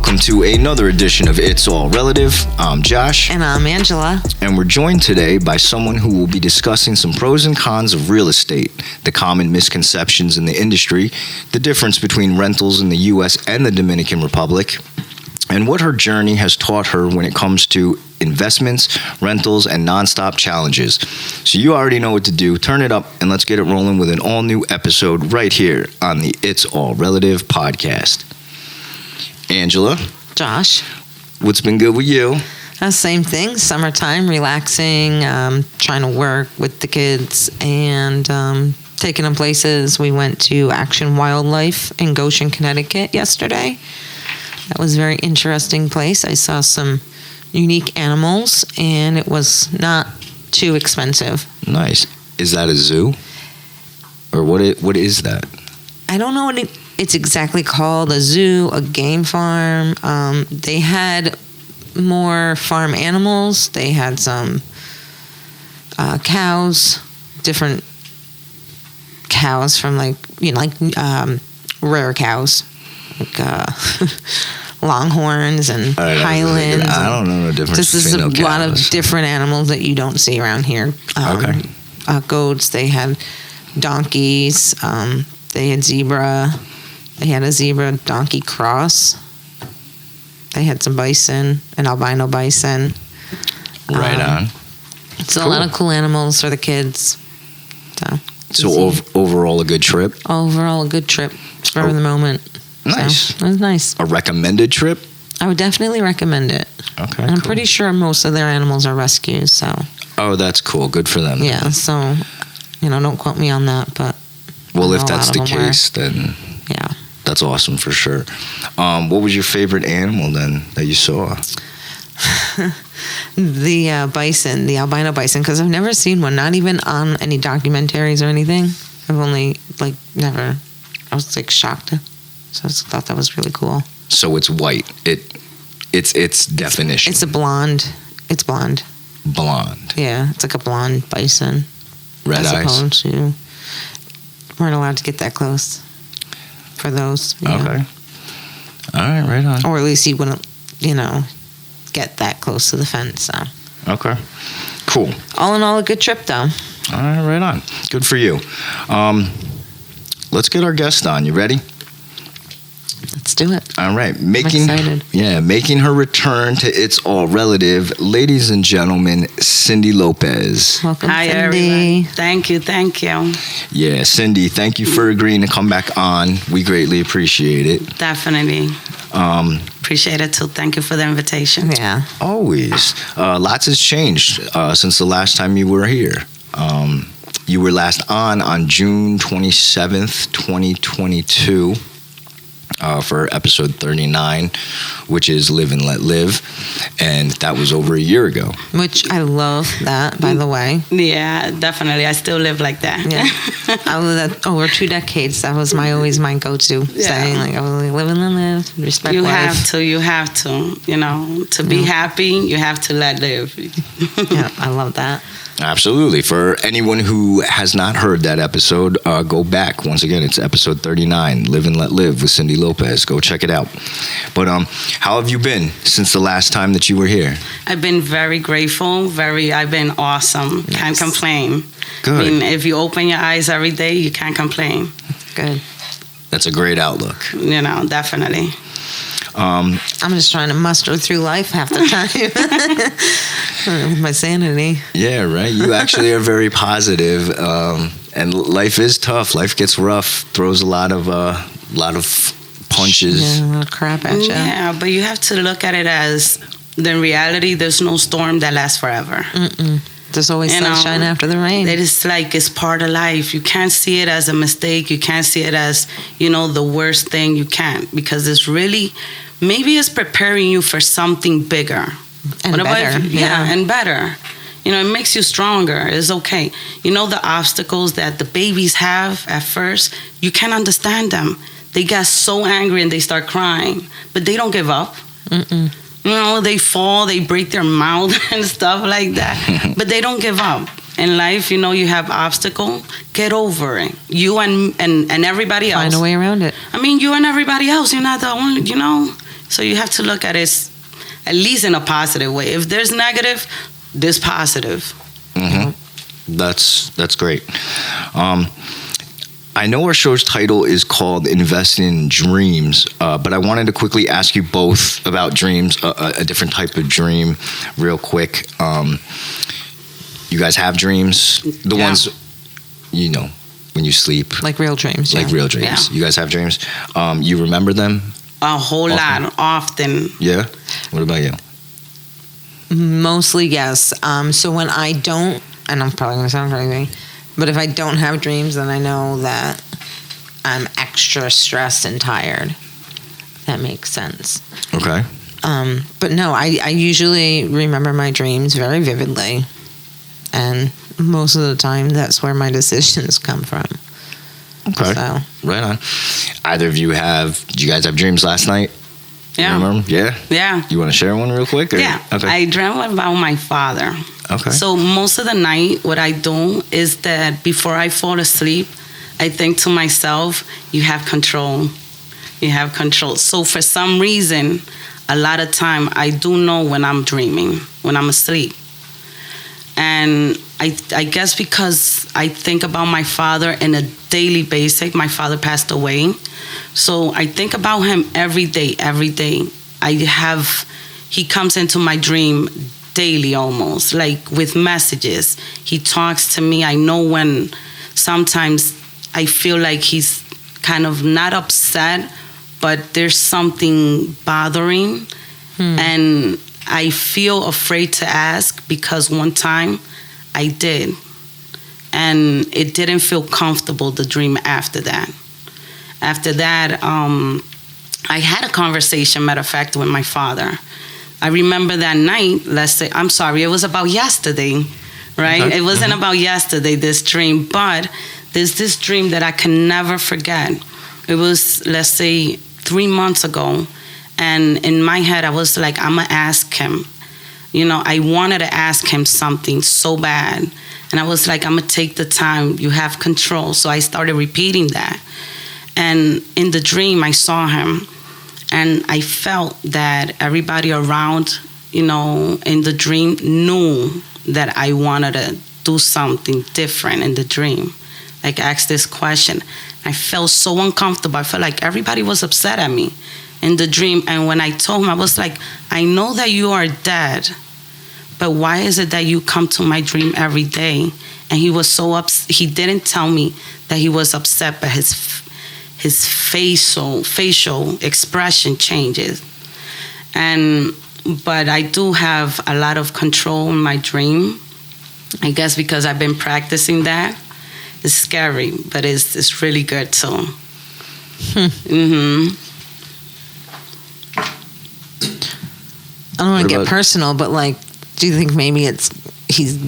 welcome to another edition of It's All Relative. I'm Josh. And I'm Angela. And we're joined today by someone who will be discussing some pros and cons of real estate, the common misconceptions in the industry, the difference between rentals in the U.S. and the Dominican Republic, and what her journey has taught her when it comes to investments, rentals, and nonstop challenges. So you already know what to do. Turn it up and let's get it rolling with an all-new episode right here on the It's All Relative podcast. Angela. Josh. What's been good with you? Same thing. Summertime, relaxing, trying to work with the kids, and taking them places. We went to Action Wildlife in Goshen, Connecticut yesterday. That was a very interesting place. I saw some unique animals, and it was not too expensive. Nice. Is that a zoo? Or what is that? I don't know what it's exactly called. A zoo, a game farm. They had more farm animals. They had some cows, different cows from rare cows. Longhorns and Highlands. I don't know the difference. This is a lot of different animals that you don't see around here. Okay. Goats. They had donkeys. They had zebra. They had a zebra donkey cross. They had some bison, an albino bison. Right on. So cool. A lot of cool animals for the kids. So overall a good trip? Overall a good trip for the moment. Nice. So, it was nice. A recommended trip? I would definitely recommend it. Okay, and I'm pretty sure most of their animals are rescues, so. Oh, that's cool. Good for them. Yeah, so, don't quote me on that, but. Well, if that's the case, then. Yeah. That's awesome for sure. What was your favorite animal then that you saw? The bison, the albino bison, because I've never seen one, not even on any documentaries or anything. I've only, never. I was, shocked. So I thought that was really cool. So it's white. Its definition. It's a blonde. It's blonde. Blonde. Yeah, it's like a blonde bison. Red eyes. Opposed to, weren't allowed to get that close for those. Okay. All right, right on. Or at least you wouldn't, get that close to the fence. So. Okay. Cool. All in all, a good trip though. All right, right on. Good for you. Let's get our guest on. You ready? Let's do it. All right. I'm excited. Yeah, making her return to It's All Relative, ladies and gentlemen, Cindy Lopez. Welcome, Hi, Cindy. Everyone. Thank you. Yeah, Cindy, thank you for agreeing to come back on. We greatly appreciate it. Definitely. Appreciate it too. Thank you for the invitation. Yeah. Always. Lots has changed since the last time you were here. You were last on June 27th, 2022. For episode 39, which is Live and Let Live, and that was over a year ago. Which I love that, by the way. Yeah, definitely. I still live like that. Yeah, I lived that over 2 decades. That was always my go-to saying, I was live and let live, respect life. You have to. To be happy, you have to let live. Yeah, I love that. Absolutely. For anyone who has not heard that episode, go back. Once again, it's episode 39, Live and Let Live with Cindy Lopez. Go check it out. But how have you been since the last time that you were here? I've been very grateful. I've been awesome. Nice. Can't complain. Good. I mean, if you open your eyes every day, you can't complain. Good. That's a great outlook. Definitely. I'm just trying to muster through life half the time with my sanity. Yeah, right. You actually are very positive, and life is tough. Life gets rough, throws a lot of punches. Yeah, a lot of crap at you. Yeah, but you have to look at it as the reality. There's no storm that lasts forever. Mm-mm. There's always sunshine after the rain. It's part of life. You can't see it as a mistake. You can't see it as, the worst thing. You can't, because it's really, maybe it's preparing you for something bigger. And better. And better. It makes you stronger. It's okay. The obstacles that the babies have at first, you can't understand them. They get so angry and they start crying, but they don't give up. Mm-mm. They fall, they break their mouth and stuff like that, but they don't give up. In life, you have obstacle, get over it. You and everybody else. Find a way around it. I mean, you and everybody else. You're not the only, So you have to look at it at least in a positive way. If there's negative, there's positive. That's great. I know our show's title is called Investing in Dreams, but I wanted to quickly ask you both about dreams, a different type of dream, real quick. You guys have dreams? The ones, when you sleep. Like real dreams. Like real dreams. Yeah. You guys have dreams? You remember them? A whole lot, often. Yeah? What about you? Mostly, yes. So when I don't, and I'm probably going to sound crazy, but if I don't have dreams, then I know that I'm extra stressed and tired. That makes sense. Okay. But no, I usually remember my dreams very vividly. And most of the time, that's where my decisions come from. Okay. So. Right on. Did you guys have dreams last night? Yeah. You remember? Yeah? Yeah. You want to share one real quick? Or? Yeah. Okay. I dreamt about my father. Okay. So most of the night, what I do is that before I fall asleep, I think to myself, you have control. You have control. So for some reason, a lot of time, I do know when I'm dreaming, when I'm asleep. And I guess because I think about my father in a daily basis. My father passed away. So I think about him every day, every day. He comes into my dream daily almost, like with messages. He talks to me. I know when sometimes I feel like he's kind of not upset, but there's something bothering. And I feel afraid to ask because one time I did. And it didn't feel comfortable, the dream after that. After that, I had a conversation, matter of fact, with my father. I remember that night, it was about yesterday, right? Okay. It wasn't about yesterday, this dream, but there's this dream that I can never forget. It was, let's say, 3 months ago. And in my head, I was like, I'm going to ask him. I wanted to ask him something so bad. And I was like, I'm going to take the time. You have control. So I started repeating that. And in the dream, I saw him. And I felt that everybody around, in the dream knew that I wanted to do something different in the dream. Like, ask this question. I felt so uncomfortable. I felt like everybody was upset at me in the dream. And when I told him, I was like, I know that you are dead, but why is it that you come to my dream every day? And he was so upset. He didn't tell me that he was upset, but his facial expression changes. But I do have a lot of control in my dream. I guess because I've been practicing that. It's scary, but it's really good too. I don't want What to get about- personal, but do you think maybe he's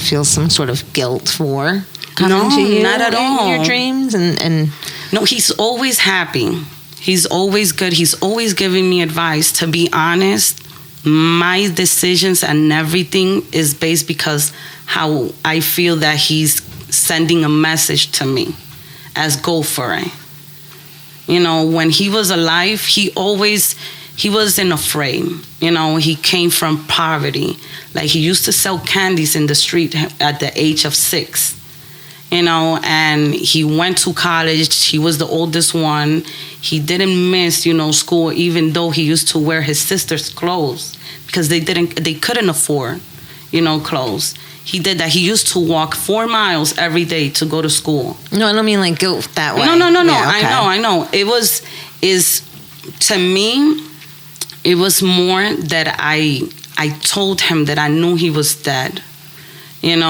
feels some sort of guilt for coming No, to you not at in all. your dreams and No, he's always happy. He's always good. He's always giving me advice. To be honest, my decisions and everything is based because how I feel that he's sending a message to me as go for it. When he was alive, he wasn't afraid. He came from poverty. Like, he used to sell candies in the street at the age of 6. And he went to college. He was the oldest one. He didn't miss, school, even though he used to wear his sister's clothes because they couldn't afford, clothes. He did that. He used to walk 4 miles every day to go to school. No, I don't mean guilt that way. No. Yeah, okay. I know. To me, it was more that I told him that I knew he was dead, and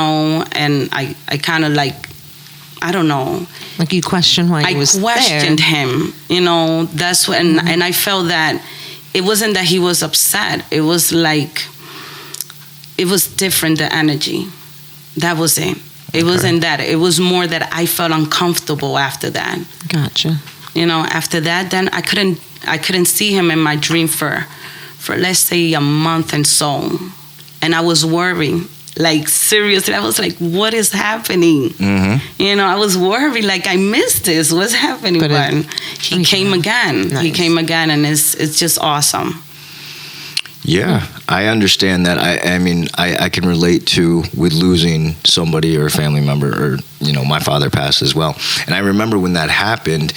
I kind of I don't know. Like, you question why he was there. I questioned him, that's when, and I felt that it wasn't that he was upset. It was it was different, the energy. That was it. It wasn't that. It was more that I felt uncomfortable after that. Gotcha. After that, then I couldn't see him in my dream for let's say a month and so. And I was worried. Like, seriously, I was like, what is happening? You know, I was worried, like, I missed this. What's happening? But he came again. Nice. He came again, and it's just awesome. Yeah, I understand that. I mean, I can relate to with losing somebody or a family member, or, you know, my father passed as well. And I remember when that happened,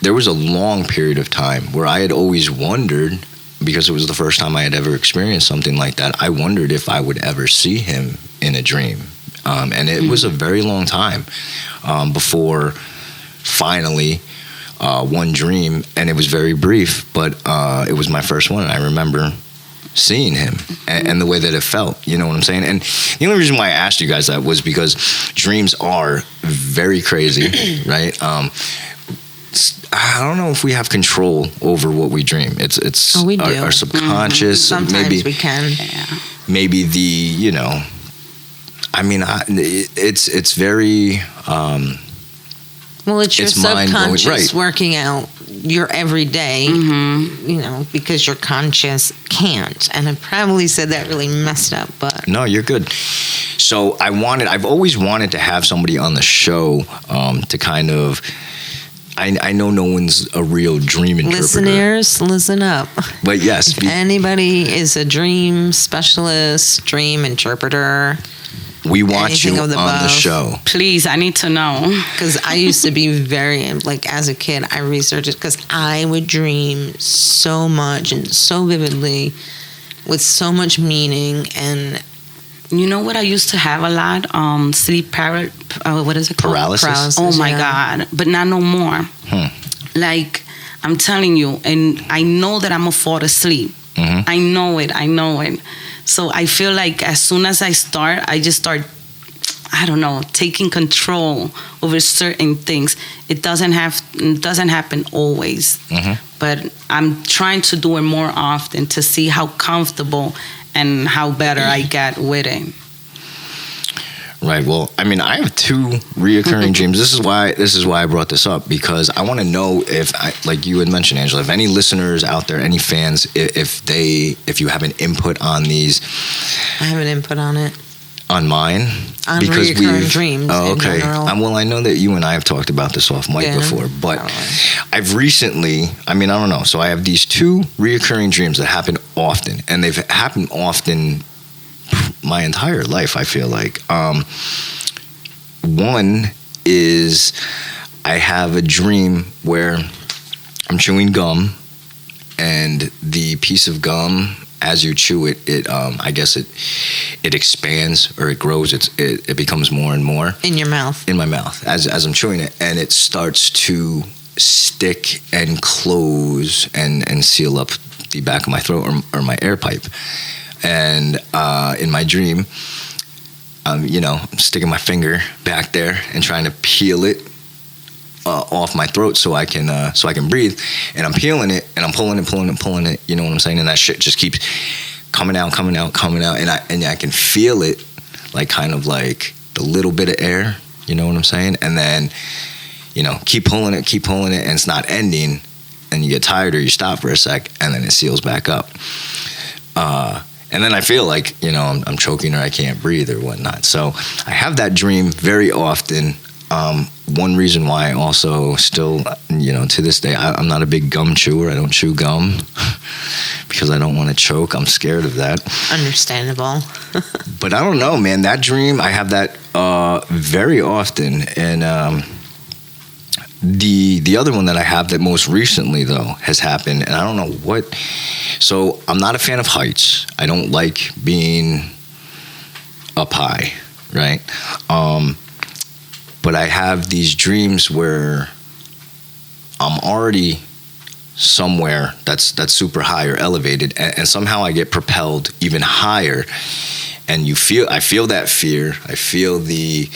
there was a long period of time where I had always wondered, because it was the first time I had ever experienced something like that, I wondered if I would ever see him in a dream. And it was a very long time before finally one dream, and it was very brief, but it was my first one, and I remember seeing him and the way that it felt, you know what I'm saying? And the only reason why I asked you guys that was because dreams are very crazy, right? I don't know if we have control over what we dream. It's we do. Our subconscious. Sometimes maybe we can. Maybe you know, I mean, it's very. Well, it's your subconscious right. working out your everyday, you know, because your conscious can't. And I probably said that really messed up, but no, you're good. So I've always wanted to have somebody on the show to kind of. I know no one's a real dream interpreter. Listeners, listen up. But yes. If anybody is a dream specialist, dream interpreter, we want you on the show. Please, I need to know. Because I used to be very, like, as a kid, I researched it because I would dream so much and so vividly with so much meaning. And you know what I used to have a lot? Sleep what is it called? Paralysis. Oh my God. But not no more. Like, I'm telling you, and I know that I'm going to fall asleep. I know it. So I feel like as soon as I just start, I don't know, taking control over certain things. It doesn't happen always. But I'm trying to do it more often to see how comfortable and how better I get with it. Right. Well, I mean, I have two reoccurring dreams. This is why I brought this up, because I want to know if, like you had mentioned, Angela, if any listeners out there, any fans, if you have an input on these. I have an input on it. On mine? On reoccurring dreams. Oh, okay. Well, I know that you and I have talked about this off mic before, but I've recently, I mean, I don't know. So I have these two reoccurring dreams that happen often, and they've happened often my entire life, I feel like. One is I have a dream where I'm chewing gum, and the piece of gum, as you chew it, I guess it expands, or it grows. It becomes more and more in your mouth. In my mouth, as I'm chewing it, and it starts to stick and close and seal up the back of my throat or my air pipe. And in my dream, you know, I'm sticking my finger back there and trying to peel it off my throat so I can breathe. And I'm peeling it, and I'm pulling it. You know what I'm saying? And that shit just keeps coming out. And I can feel it, like, kind of like the little bit of air. You know what I'm saying? And then, you know, keep pulling it, and it's not ending. And you get tired, or you stop for a sec, and then it seals back up. And then I feel like, you know, I'm choking, or I can't breathe or whatnot. So I have that dream very often. One reason why I also still, you know, to this day, I'm not a big gum chewer. I don't chew gum because I don't want to choke. I'm scared of that. Understandable. But I don't know, man. That dream, I have that very often. And the other one that I have that most recently, though, has happened, and I don't know what. So I'm not a fan of heights. I don't like being up high, right? But I have these dreams where I'm already somewhere that's super high or elevated, and somehow I get propelled even higher. And I feel that fear. I feel the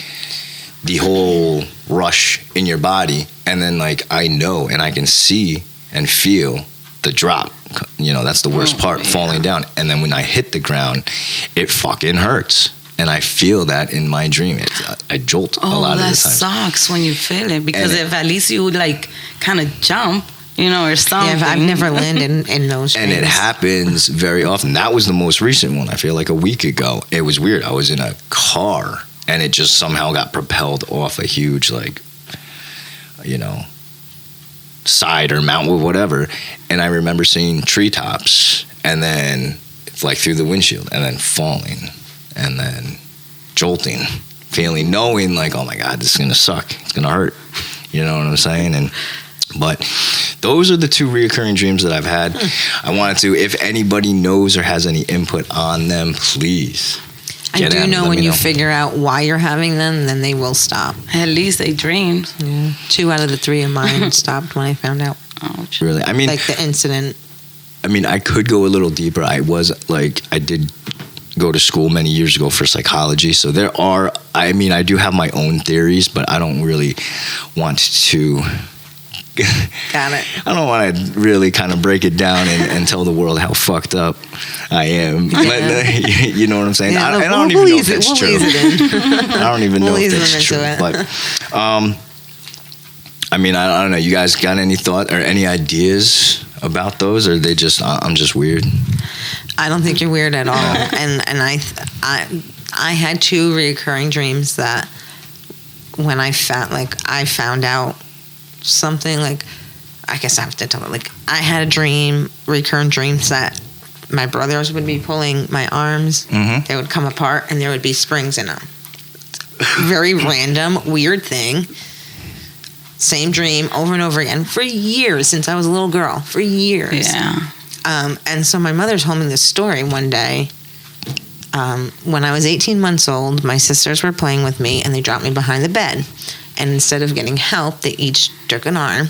whole rush in your body, and then, like, I know and I can see and feel the drop. You know, that's the worst part, falling down. And then when I hit the ground, it fucking hurts. And I feel that in my dream. I jolt a lot of the time. Oh, that sucks when you feel it, because if at least you, like, kind of jump, or something. Yeah, I've never landed in those And it dreams. happens very often. That was the most recent one. I feel like a week ago. It was weird. I was in a car and it just somehow got propelled off a huge, like, side or mountain, whatever. And I remember seeing treetops and then like through the windshield and then falling and then jolting, knowing like, oh my God, this is going to suck. It's going to hurt. You know what I'm saying? But those are the two reoccurring dreams that I've had. I wanted to, if anybody knows or has any input on them, please. I do know when you figure out why you're having them, then they will stop. At least they dreamed. Yeah. 2 out of the 3 of mine stopped when I found out. Ouch. Really? I mean, Like the incident. I mean, I could go a little deeper. I did go to school many years ago for psychology. So I do have my own theories, but I don't really want to. Got it. I don't want to really kind of break it down and tell the world how fucked up I am. Yeah. But, you know what I'm saying? Yeah, I don't even know if it's true. We'll ease it in. I don't even know We'll if ease it's true. them into it. But, I mean, I don't know. You guys got any thought or any ideas about those, or they just I'm just weird? I don't think you're weird at all. And I had 2 reoccurring dreams that when I found out something, like, I guess I have to tell it, like, I had recurrent dreams that my brothers would be pulling my arms. Mm-hmm. They would come apart and there would be springs in them. Very random, weird thing. Same dream over and over again for years, since I was a little girl, for years. Yeah. And so my mother told me this story one day. When I was 18 months old, my sisters were playing with me and they dropped me behind the bed. And instead of getting help, they each took an arm,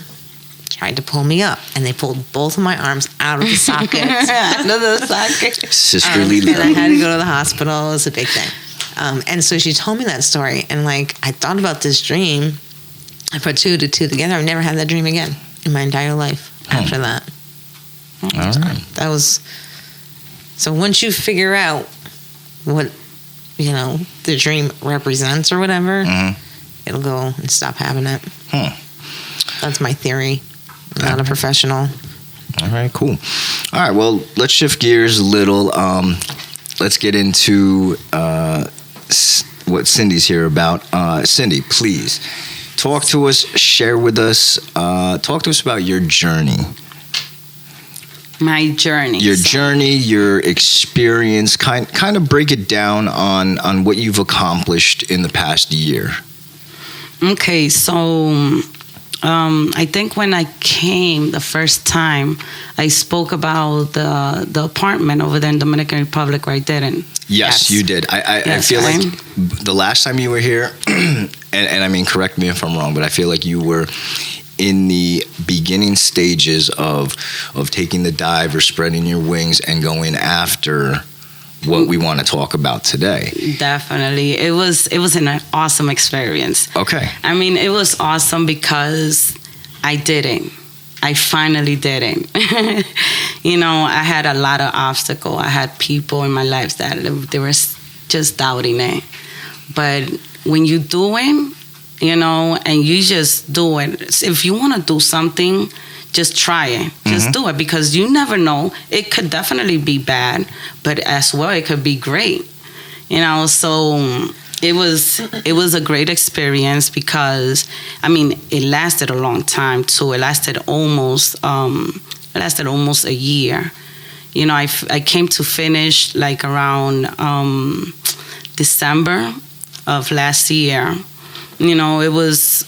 tried to pull me up, and they pulled both of my arms out of the sockets. Out of the socket. Sisterly And I love. had to go to the hospital. It was a big thing. And so she told me that story, and like I thought about this dream. I put 2 to 2 together. I've never had that dream again in my entire life after that. All right. That was so. Once you figure out what the dream represents or whatever, it'll go and stop having it. That's my theory. I'm not a professional. All right, cool. All right, well, let's shift gears a little. Let's get into what Cindy's here about. Cindy, please talk to us, share with us, talk to us about your journey. My journey. Your journey, your experience, kind of break it down on what you've accomplished in the past year. Okay, so I think when I came the first time, I spoke about the apartment over there in Dominican Republic, right there. And Yes, you did. I feel like the last time you were here, and I mean, correct me if I'm wrong, but I feel like you were in the beginning stages of taking the dive or spreading your wings and going after what we want to talk about today. Definitely. It was an awesome experience. Okay. I mean, it was awesome because I did it. I finally did it. I had a lot of obstacles. I had people in my life that they were just doubting it. But when you do it, and you just do it. If you want to do something, just try it. Just do it, because you never know. It could definitely be bad, but as well, it could be great. So it was a great experience because, I mean, it lasted a long time too. It lasted almost a year. I came to finish like around December of last year. It was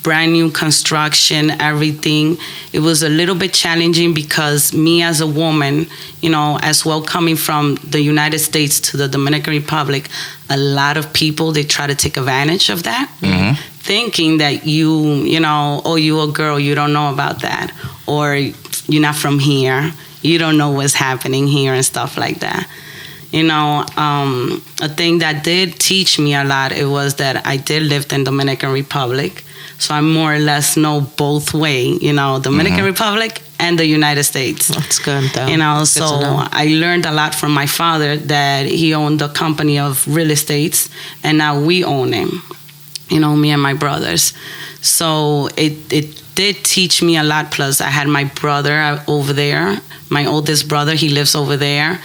brand new construction, everything. It was a little bit challenging because me as a woman, as well coming from the United States to the Dominican Republic, a lot of people, they try to take advantage of that, thinking that you're a girl, you don't know about that, or you're not from here, you don't know what's happening here and stuff like that. A thing that did teach me a lot, it was that I did live in Dominican Republic. So I more or less know both way, Dominican Republic and the United States. That's good, though. So I learned a lot from my father that he owned a company of real estates, and now we own him, me and my brothers. So it did teach me a lot. Plus, I had my brother over there, my oldest brother. He lives over there.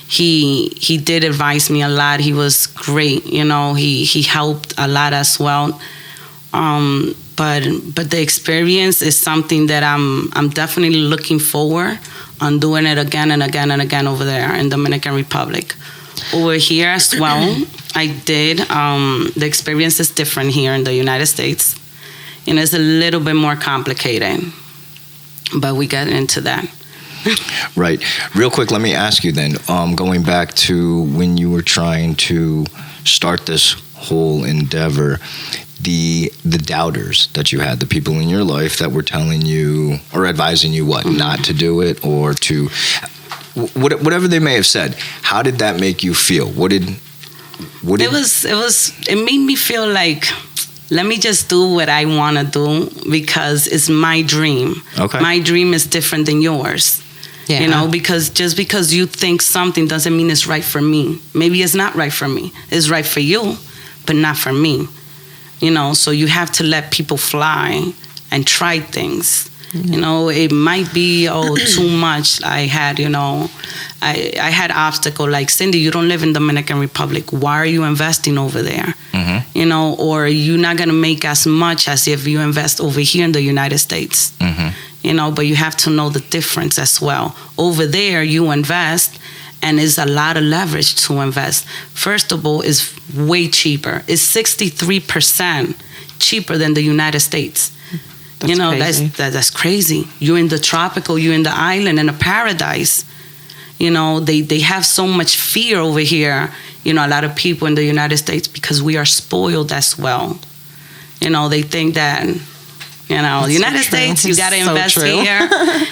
He did advise me a lot. He was great. You know, he helped a lot as well. But the experience is something that I'm definitely looking forward on doing it again and again and again over there in Dominican Republic. Over here as well, I did. The experience is different here in the United States. And it's a little bit more complicated. But we get into that. Right. Real quick, let me ask you then, going back to when you were trying to start this whole endeavor, the doubters that you had, the people in your life that were telling you or advising you what, not to do it or to, whatever they may have said, how did that make you feel? It made me feel like, let me just do what I want to do because it's my dream. Okay. My dream is different than yours. Yeah. You know, because just because you think something doesn't mean it's right for me. Maybe it's not right for me. It's right for you, but not for me. You know, so you have to let people fly and try things. You know, it might be, too much. I had obstacle like, Cindy, you don't live in Dominican Republic. Why are you investing over there? Mm-hmm. You know, or you're not going to make as much as if you invest over here in the United States. Mm-hmm. You know, but you have to know the difference as well. Over there, you invest, and it's a lot of leverage to invest. First of all, it's way cheaper. It's 63% cheaper than the United States. That's you know, crazy. that's crazy. You're in the tropical, you're in the island, in a paradise. You know, they have so much fear over here, you know, a lot of people in the United States because we are spoiled as well. You know, they think that, you know, That's United so true. States, you got to So invest true. here.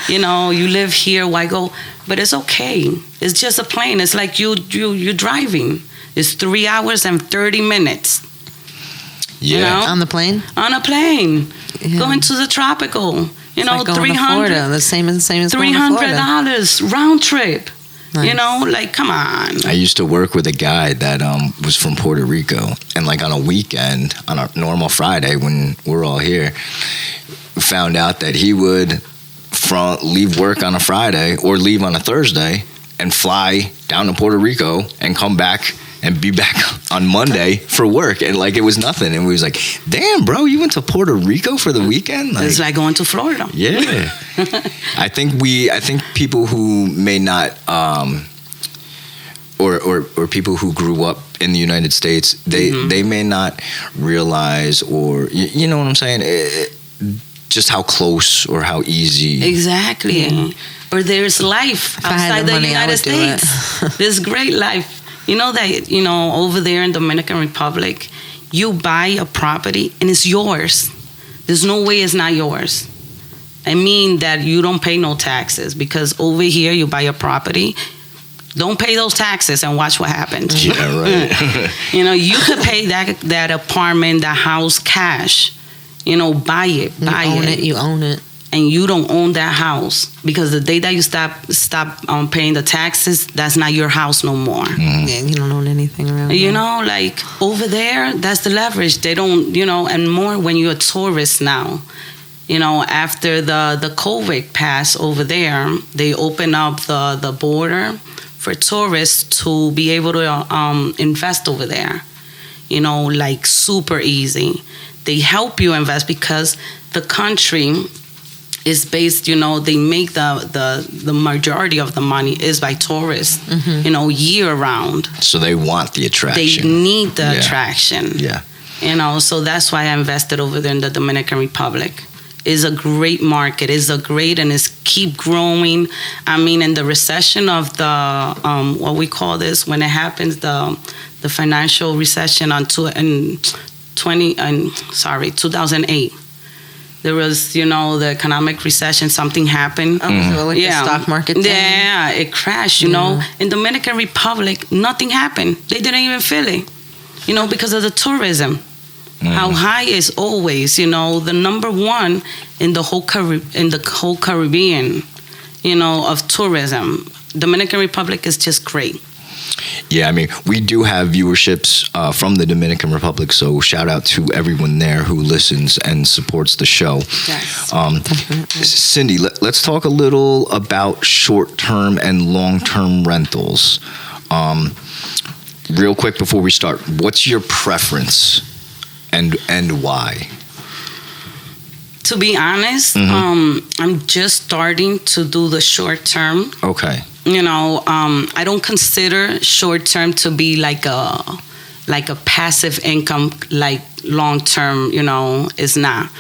You know, you live here, why go? But it's okay. It's just a plane. It's like you're driving. It's 3 hours and 30 minutes. Yeah. You know? On the plane? On a plane. Yeah. Going to the tropical. You know, It's like going to Florida. The same as going to Florida. $300 round trip. Nice. You know, like, come on. I used to work with a guy that was from Puerto Rico, and like on a weekend, on a normal Friday when we're all here, found out that he would leave work on a Friday or leave on a Thursday and fly down to Puerto Rico and come back and be back on Monday for work, and like it was nothing. And we was like, "Damn, bro, you went to Puerto Rico for the weekend?" Like, It's like going to Florida. yeah. I think people who may not or people who grew up in the United States, they may not realize, or you know what I'm saying, just how close or how easy. Exactly. Or there's life I had outside the the money, I United would do it. States. There's great life. You know that, you know, over there in Dominican Republic, you buy a property and it's yours. There's no way it's not yours. I mean that you don't pay no taxes, because over here you buy a property, don't pay those taxes and watch what happens. Yeah, right. You know, you could pay that apartment, that house cash. You know, buy it. You own it. And you don't own that house, because the day that you stop paying the taxes, that's not your house no more. Yeah, you don't own anything around You here. know, like over there, that's the leverage. They don't, you know, and more when you're a tourist now. You know, after the COVID pass over there, they open up the border for tourists to be able to invest over there. You know, like super easy. They help you invest because the country is based, you know, they make the majority of the money is by tourists, you know, year round. So they want the attraction. They need the attraction. Yeah. You know, so that's why I invested over there in the Dominican Republic. It's a great market. It's and it's keep growing. I mean, in the recession of the, what we call this, when it happens, the financial recession in 2008. There was, you know, the economic recession, something happened. So like the stock market thing? Yeah, it crashed, you know. In Dominican Republic, nothing happened. They didn't even feel it, you know, because of the tourism. How high is always, you know, the number one in the whole Caribbean, you know, of tourism. Dominican Republic is just great. Yeah, I mean, we do have viewerships from the Dominican Republic, so shout out to everyone there who listens and supports the show. Yes. Cindy, let's talk a little about short-term and long-term rentals. Real quick before we start, what's your preference and why? To be honest, I'm just starting to do the short term. Okay. I don't consider short term to be like a passive income, like long term, is not.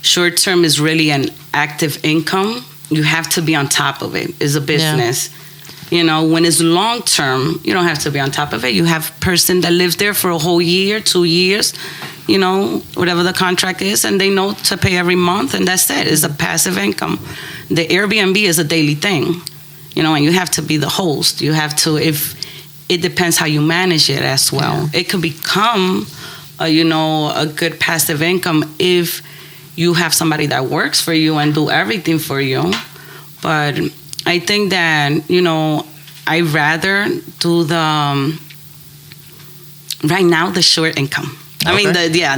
Short term is really an active income. You have to be on top of it. It's a business. Yeah. When it's long term, you don't have to be on top of it. You have a person that lives there for a whole year, 2 years, whatever the contract is, and they know to pay every month, and that's it. It's a passive income. The Air BnB is a daily thing, and you have to be the host. You have to, it depends how you manage it as well. Yeah. It can become, a good passive income if you have somebody that works for you and do everything for you. But I think that, I rather do right now, the short income. Okay. I mean,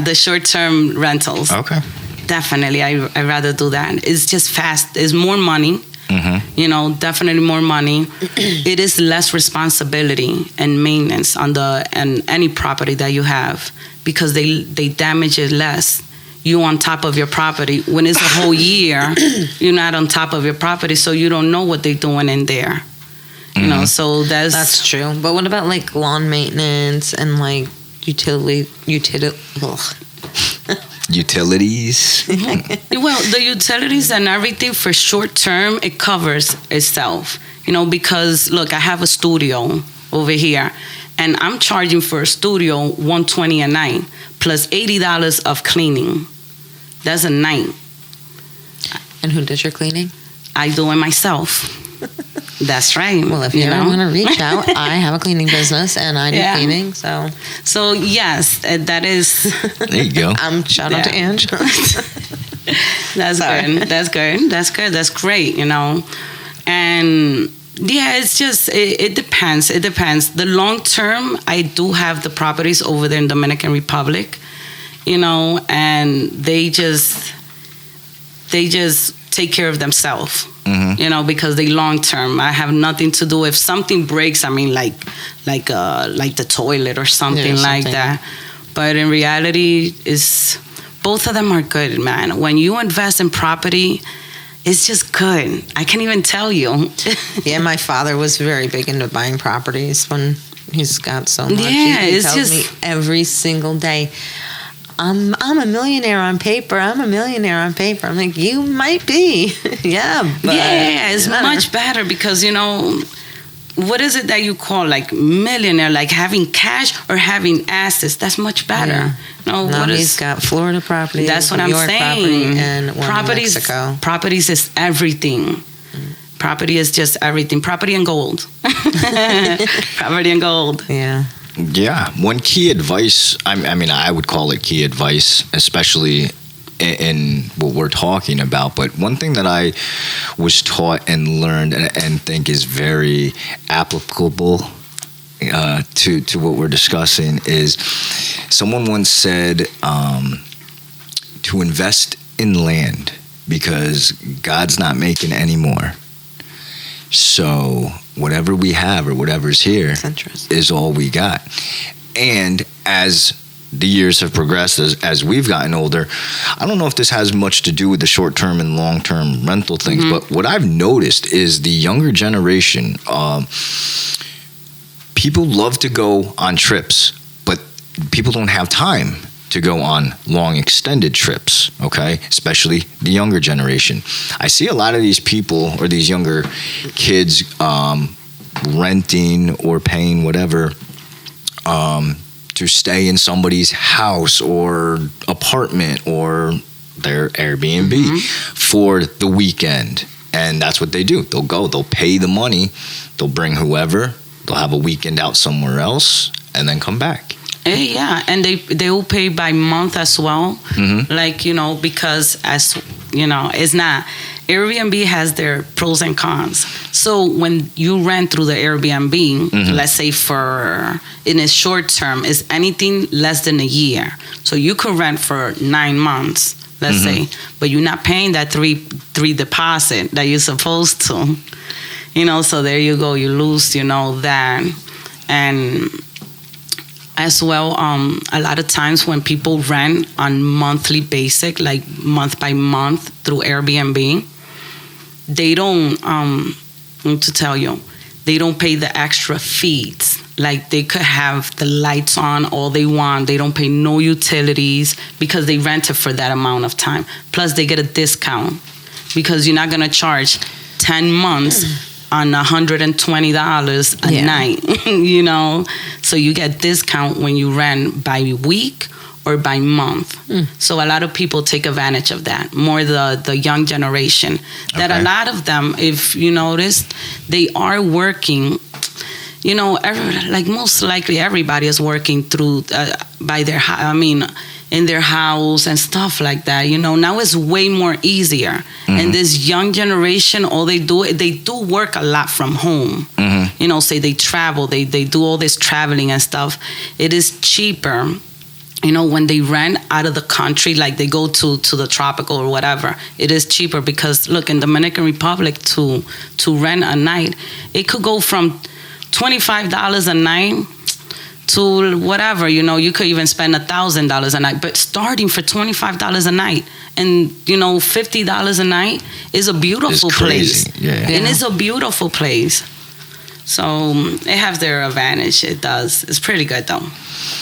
the short-term rentals. Okay. Definitely, I rather do that. It's just fast. It's more money. Mm-hmm. Definitely more money. It is less responsibility and maintenance on any property that you have because they damage it less. You on top of your property. When it's a whole year, you're not on top of your property, so you don't know what they're doing in there. So that's true. But what about like lawn maintenance and like utilities? Well, the utilities and everything for short term, it covers itself. Because look, I have a studio over here, and I'm charging for a studio $120 a night plus $80 of cleaning. That's a night. And who does your cleaning? I do it myself. That's right. Well, if you ever want to reach out, I have a cleaning business and I do cleaning. So yes, that is. There you go. Shout out to Ange. That's good. That's good. That's good. That's great. And it's just it depends. It depends. The long term, I do have the properties over there in Dominican Republic, and they just take care of themselves. Mm-hmm. Because they long term. I have nothing to do. If something breaks, I mean, like the toilet or something like that. But in reality, both of them are good, man. When you invest in property, it's just good. I can't even tell you. Yeah, my father was very big into buying properties when he's got so much. Yeah, he tells me every single day, I'm a millionaire on paper. I'm a millionaire on paper. I'm like, you might be. Yeah, but it's much better because, what is it that you call like millionaire, like having cash or having assets? That's much better. Yeah. He's got Florida property. That's what New I'm York saying. Property and one in Mexico. Properties is everything. Property is just everything. Property and gold. Property and gold. Yeah. Yeah, one key advice, I would call it key advice, especially in what we're talking about. But one thing that I was taught and learned and think is very applicable to what we're discussing is someone once said to invest in land because God's not making any more. So whatever we have or whatever's here is all we got. And as the years have progressed, as we've gotten older, I don't know if this has much to do with the short-term and long-term rental things, but what I've noticed is the younger generation, people love to go on trips, but people don't have time to go on long extended trips, okay? Especially the younger generation. I see a lot of these people or these younger kids renting or paying whatever to stay in somebody's house or apartment or their Airbnb for the weekend. And that's what they do. They'll go, they'll pay the money, they'll bring whoever, they'll have a weekend out somewhere else and then come back. Yeah, and they will pay by month as well. Like, because as it's not, Airbnb has their pros and cons. So when you rent through the Airbnb, let's say in a short term, is anything less than a year. So you could rent for 9 months, let's say, but you're not paying that three deposit that you're supposed to. So there you go. You lose, that. And as well, a lot of times when people rent on monthly basis, like month by month through Airbnb, they don't, to tell you, they don't pay the extra fees. Like they could have the lights on all they want. They don't pay no utilities because they rent it for that amount of time. Plus they get a discount because you're not going to charge 10 months on $120 a night, So you get discount when you rent by week or by month. So a lot of people take advantage of that, more the young generation. That a lot of them, if you notice, they are working, like most likely everybody is working through by their, in their house and stuff like that. Now it's way more easier. And this young generation, all they do work a lot from home. Say they travel, they do all this traveling and stuff. It is cheaper, when they rent out of the country, like they go to the tropical or whatever. It is cheaper because, look, in Dominican Republic to rent a night, it could go from $25 a night to whatever, you could even spend $1,000 a night, but starting for $25 a night and, $50 a night is a beautiful place. Yeah. And it's a beautiful place. So it has their advantage. It does. It's pretty good though.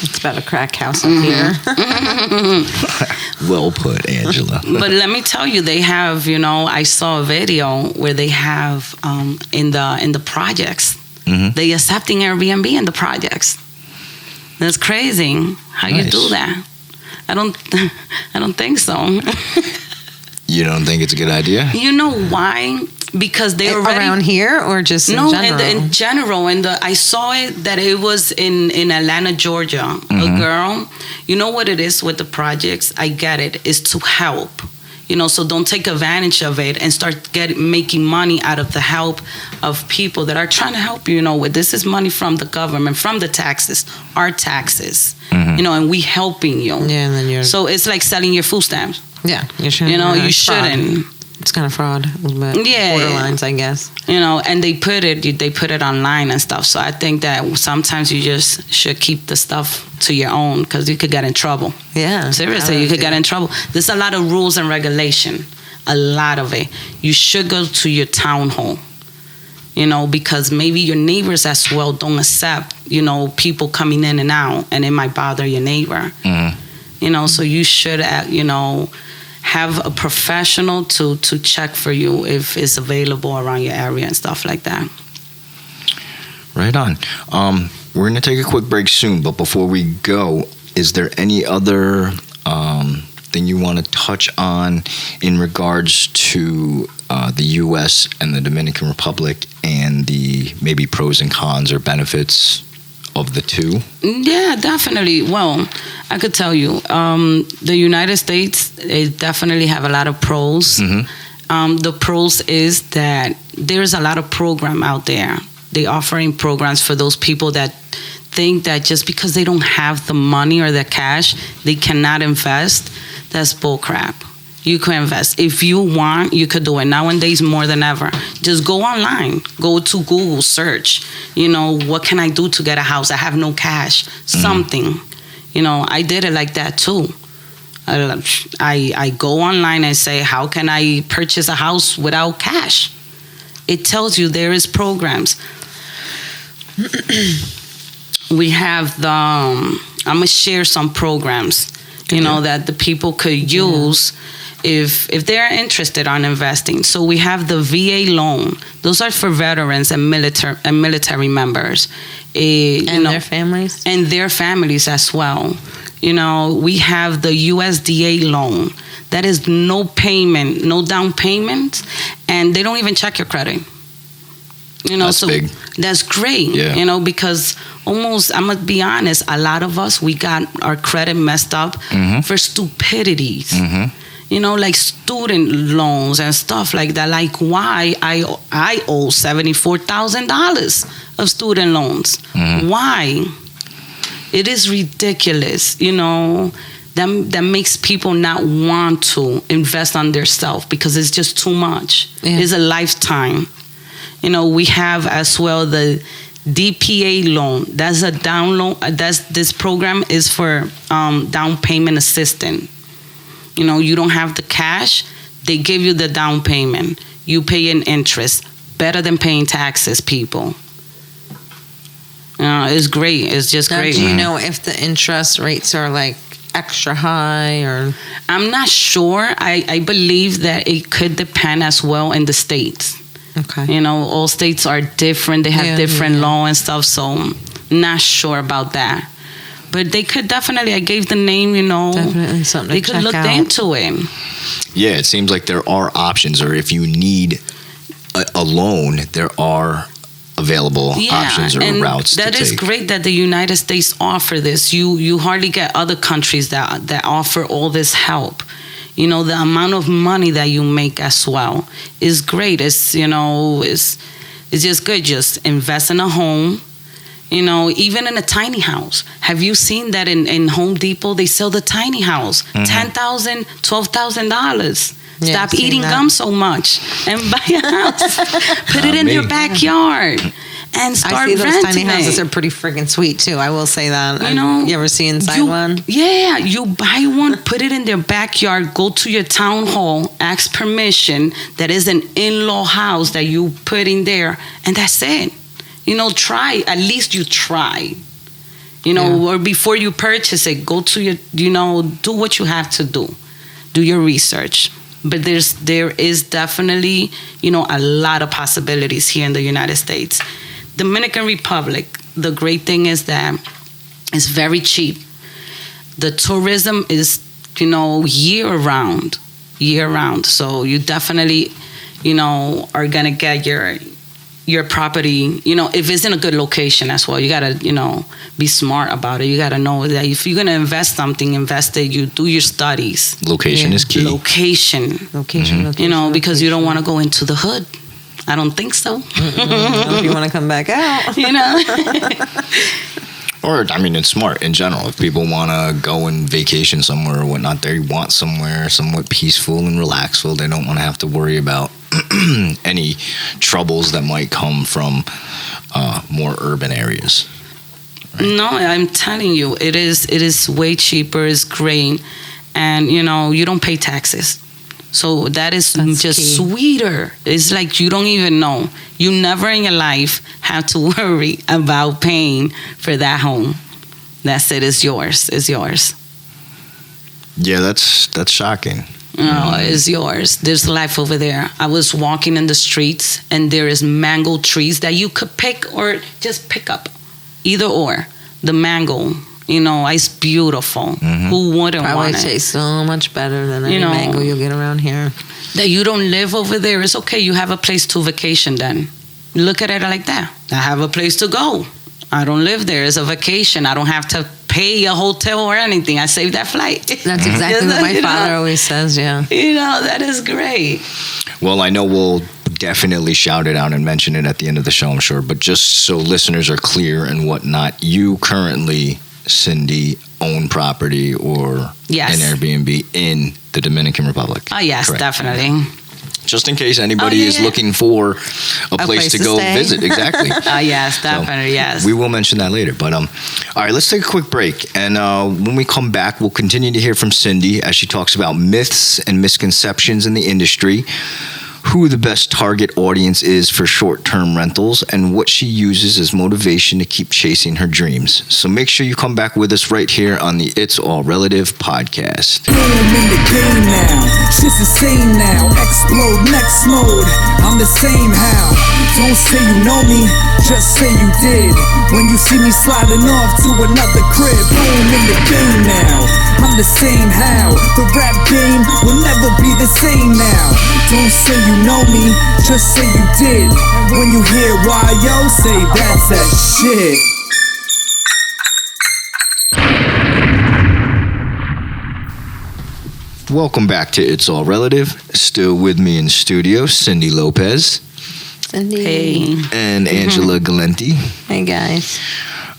It's about a crack house up here. Well put, Angela. But let me tell you, they have, I saw a video where they have in the projects, they accepting Airbnb in the projects. That's crazy. How you do that? I don't think so. You don't think it's a good idea? You know why? Because they already around here or just in general? in general. I saw it that it was in Atlanta, Georgia. A girl. You know what it is with the projects? I get it. It's to help. So don't take advantage of it and start making money out of the help of people that are trying to help you. This is money from the government, from the taxes, our taxes. And we helping you. Yeah, and then so it's like selling your food stamps. Yeah, you shouldn't. You shouldn't. It's kind of fraud, but borderlines, I guess. And they put it online and stuff. So I think that sometimes you just should keep the stuff to your own because you could get in trouble. Yeah. Seriously, you could get in trouble. There's a lot of rules and regulation, a lot of it. You should go to your town hall, because maybe your neighbors as well don't accept, people coming in and out, and it might bother your neighbor. So you should, have a professional to check for you if it's available around your area and stuff like that. Right on. We're going to take a quick break soon, but before we go, is there any other thing you want to touch on in regards to the U.S. and the Dominican Republic and the maybe pros and cons or benefits of the two? Yeah, definitely. Well, I could tell you, the United States, they definitely have a lot of pros. The pros is that there's a lot of program out there. They offering programs for those people that think that just because they don't have the money or the cash, they cannot invest. That's bull crap. You can invest. If you want, you could do it. Nowadays, more than ever. Just go online. Go to Google, search. What can I do to get a house? I have no cash. Something. I did it like that too. I go online and say, how can I purchase a house without cash? It tells you there is programs. We have I'm going to share some programs, that the people could use if they're interested on investing. So we have the VA loan. Those are for veterans and military members. Their families? And their families as well. We have the USDA loan. That is no payment, no down payment, and they don't even check your credit. That's so big. That's great. Yeah. Because almost, I'm gonna be honest, a lot of us, we got our credit messed up for stupidities. like student loans and stuff like that. Like, why I owe $74,000 of student loans? Why? It is ridiculous, that makes people not want to invest on themselves because it's just too much. Yeah. It's a lifetime. We have as well the DPA loan. That's a down loan. This program is for down payment assistance. You don't have the cash. They give you the down payment. You pay in interest. Better than paying taxes, people. It's great. It's just Now, great. do you know if the interest rates are like extra high or? I'm not sure. I believe that it could depend as well in the states. Okay. All states are different. They have different law and stuff. So not sure about that. But they could definitely, I gave the name, Definitely something they to could check look out. into it. Yeah, it seems like there are options, or if you need a loan, there are available options or and routes to take. that is great that the United States offer this. You hardly get other countries that offer all this help. The amount of money that you make as well is great. It's just good. Just invest in a home. Even in a tiny house. Have you seen that in Home Depot they sell the tiny house, $10,000, $12,000? Yeah, Stop I've seen eating that. gum so much and buy a house. Put it in me. your backyard and start I see those renting tiny houses it. are pretty freaking sweet too. I will say that. You ever see inside you, one? Yeah, you buy one, put it in their backyard, go to your town hall, ask permission. That is an in-law house that you put in there, and that's it. Try. At least you try. Or before you purchase it, go to your, do what you have to do. Do your research. But there is definitely, a lot of possibilities here in the United States. Dominican Republic, the great thing is that it's very cheap. The tourism is, year round. So you definitely, are going to get your property, if it's in a good location as well. You got to, be smart about it. You got to know that if you're going to invest something, invest it. You do your studies. Location is key. Location, because you don't want to go into the hood. I don't think so. If you want to come back out. Or, it's smart in general. If people want to go and vacation somewhere or whatnot, they want somewhere somewhat peaceful and relaxful. They don't want to have to worry about any troubles that might come from more urban areas. Right? No, I'm telling you, it is way cheaper. It's great. And, you don't pay taxes. So that's just key. sweeter. It's like you don't even know. You never in your life have to worry about paying for that home. That's it. It's yours. It's yours. Yeah, that's shocking. Oh, it's yours. There's life over there. I was walking in the streets and there is mango trees that you could pick or just pick up. Either or. The mango, it's beautiful. Who wouldn't Probably want it? tastes so much better than any You know. mango you'll get around here. That you don't live over there, it's okay. You have a place to vacation then. Look at it like that. I have a place to go. I don't live there. It's a vacation. I don't have to pay a hotel or anything. I saved that flight. That's exactly what my father always says, yeah. That is great. Well, I know we'll definitely shout it out and mention it at the end of the show, I'm sure. But just so listeners are clear and whatnot, you currently, Cindy, own property or Yes. an Airbnb in the Dominican Republic. Oh, yes, Correct. definitely. Just in case anybody yeah, is yeah. looking for a place place to to go stay. visit. Exactly. Oh, yes, definitely, yes. We will mention that later. But all right, let's take a quick break. And when we come back, we'll continue to hear from Cindy as she talks about myths and misconceptions in the industry, who the best target audience is for short-term rentals, and what she uses as motivation to keep chasing her dreams. So make sure you come back with us right here on the It's All Relative podcast. Boom in the game now, shit's the same now. Explode next mode, I'm the same how. Don't say you know me, just say you did. When you see me sliding off to another crib. Boom in the game now, I'm the same how. The rap game will never be the same now. Don't say you know me, just say you did. And when you hear Y.O., say that's that shit. Welcome back to It's All Relative. Still with me in studio, Cindy Lopez Cindy. Hey. and Angela Galenti. Hey, guys.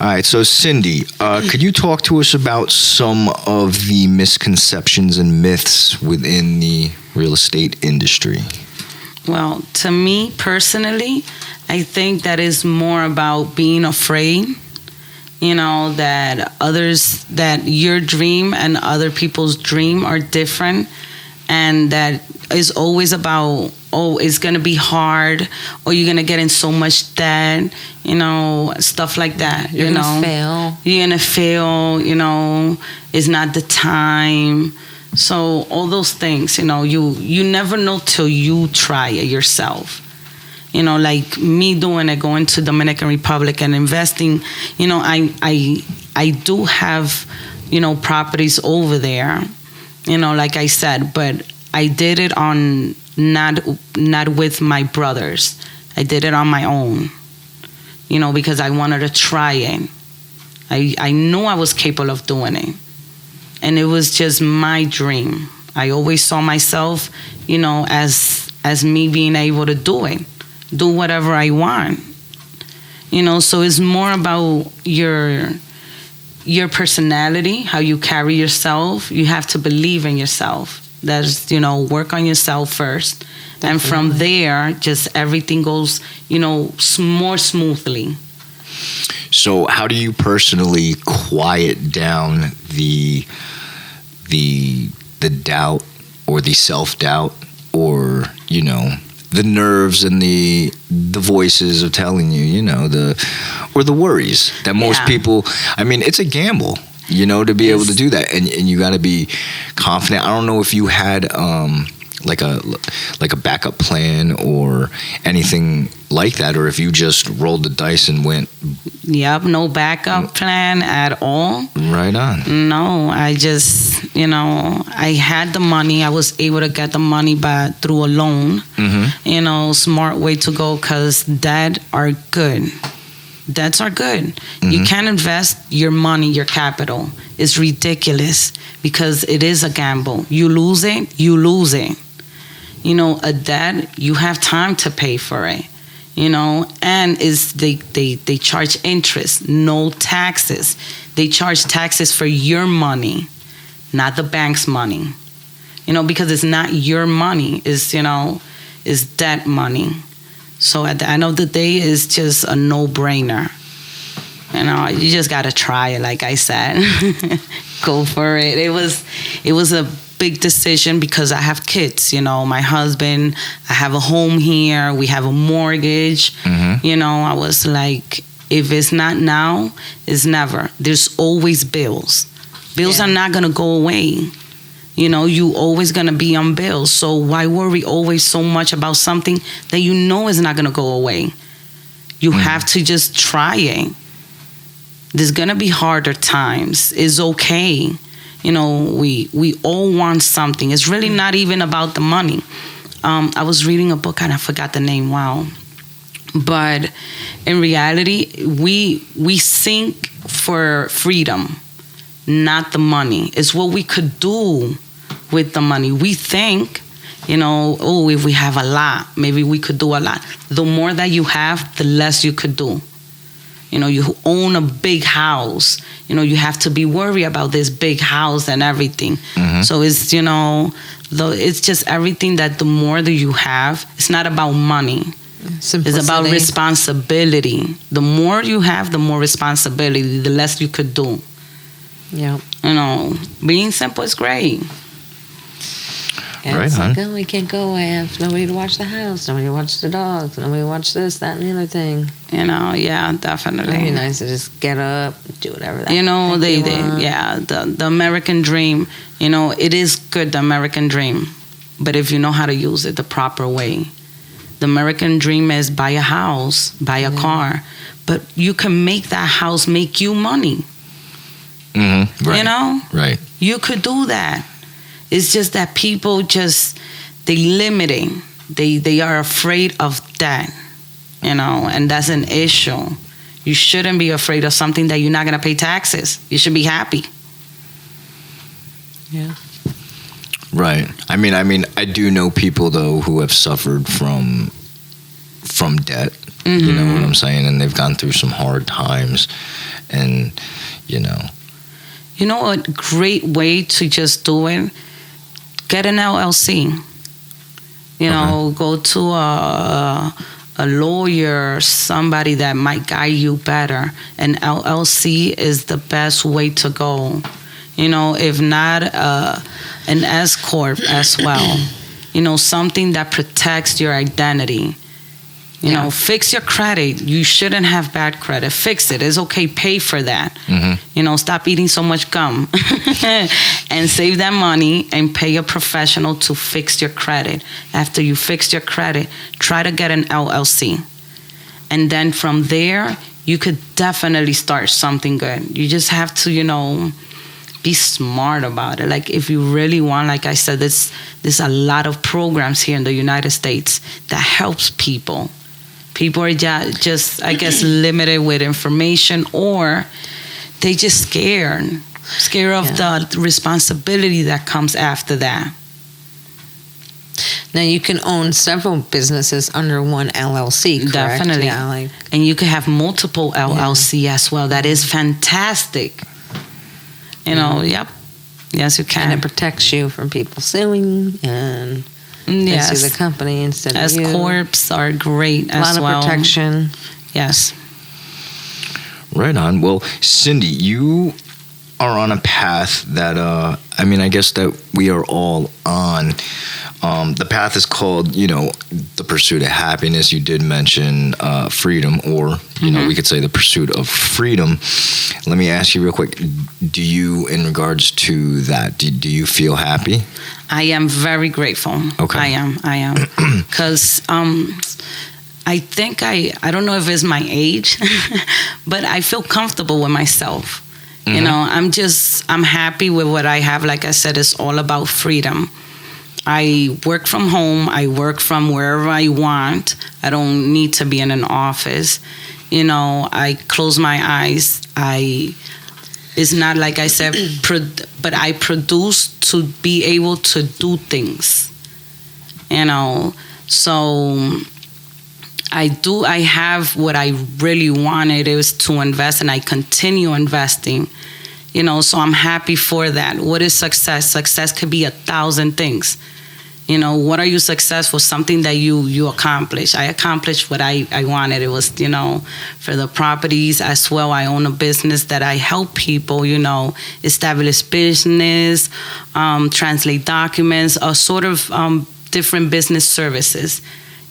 All right, so Cindy, could you talk to us about some of the misconceptions and myths within the real estate industry? Well, to me personally, I think that is more about being afraid. That your dream and other people's dream are different, and that is always about, it's going to be hard, or you're going to get in so much debt, stuff like that. You're going to fail. You're going to fail, it's not the time. So all those things, you never know till you try it yourself. Like me doing it, going to Dominican Republic and investing, I do have, properties over there, like I said, but I did it on not with my brothers. I did it on my own, because I wanted to try it. I knew I was capable of doing it. And it was just my dream. I always saw myself, as me being able to do whatever I want. So it's more about your personality, how you carry yourself. You have to believe in yourself. That's, work on yourself first. Definitely. And from there, just everything goes, more smoothly. So how do you personally quiet down the doubt or the self-doubt or, the nerves and the voices of telling you, or the worries that most people, it's a gamble, to be able to do that. And you got to be confident. I don't know if you had like a backup plan or anything like that, or if you just rolled the dice and went. Yep, no backup plan at all. Right on. No, I just, I had the money. I was able to get the money through a loan. Mm-hmm. Smart way to go, because debts are good. Debts are good. Mm-hmm. You can't invest your money, your capital. It's ridiculous, because it is a gamble. You lose it, you lose it. A debt, you have time to pay for it. And they charge interest, no taxes. They charge taxes for your money, not the bank's money. Because it's not your money, it's debt money. So at the end of the day, it's just a no-brainer. You just gotta try it, like I said. Go for it. It was a big decision, because I have kids, my husband, I have a home here, we have a mortgage. Mm-hmm. I was like, if it's not now, it's never. There's always bills. Bills are not gonna go away. You always gonna be on bills. So why worry always so much about something that is not gonna go away? You have to just try it. There's gonna be harder times. It's okay. We all want something. It's really not even about the money. I was reading a book and I forgot the name. Wow. But in reality, we sink for freedom, not the money. It's what we could do with the money. We think, if we have a lot, maybe we could do a lot. The more that you have, the less you could do. You own a big house. You have to be worried about this big house and everything. Mm-hmm. So it's, it's just everything that the more that you have, it's not about money. Simplicity. It's about responsibility. The more you have, the more responsibility, the less you could do. Yeah. Being simple is great. And right, it's like, we can't go. I have nobody to watch the house, nobody to watch the dogs, nobody to watch this, that, and the other thing. Yeah, definitely. It'd be nice to just get up, do whatever that the American dream, it is good, the American dream. But if you know how to use it the proper way. The American dream is buy a house, buy a car. But you can make that house make you money. Mm-hmm. Right. Right. You could do that. It's just that people they limiting. They are afraid of that, and that's an issue. You shouldn't be afraid of something that you're not going to pay taxes. You should be happy. Yeah. Right. I mean, I do know people though who have suffered from debt. You know what I'm saying? And they've gone through some hard times, and you know. You know, a great way to just do it. Get an LLC. You know, go to a lawyer, somebody that might guide you better. An LLC is the best way to go. You know, if not, an S corp as well. You know, something that protects your identity. You know, fix your credit. You shouldn't have bad credit. Fix it. It's okay. Pay for that. You know, stop eating so much gum and save that money and pay a professional to fix your credit. After you fix your credit, try to get an LLC. And then from there, you could definitely start something good. You just have to, you know, be smart about it. Like if you really want, like I said, there's a lot of programs here in the United States that helps people. People are just, I guess, limited with information, or they just scared of the responsibility that comes after that. Now you can own several businesses under one LLC, correct? Definitely. Yeah, and you can have multiple LLC as well. That is fantastic. You know, Yes, you can. and it protects you from people suing and Yes. the company instead of you. S corps are great as well. A lot of protection. Yes. Right on. Well, Cindy, you are on a path that I guess that we are all on. The path is called, you know, the pursuit of happiness. You did mention freedom, or you know, we could say the pursuit of freedom. Let me ask you real quick: do you, in regards to that, do you feel happy? I am very grateful. Okay. I am. Because I think I don't know if it's my age, but I feel comfortable with myself. You know, I'm happy with what I have. Like I said, it's all about freedom. I work from home. I work from wherever I want. I don't need to be in an office. You know, I close my eyes. It's not like I said, but I produce to be able to do things. You know, so I have what I really wanted is to invest, and I continue investing. You know, so I'm happy for that. What is success? Success could be 1,000 things. You know, what are you successful? Something that you accomplish. I accomplished what I wanted. It was, you know, for the properties as well. I own a business that I help people, you know, establish business, translate documents, or sort of different business services.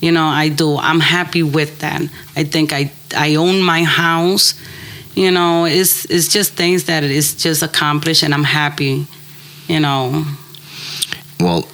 You know, I do. I'm happy with that. I think I own my house. You know, it's just things that is just accomplished, and I'm happy, you know. Well,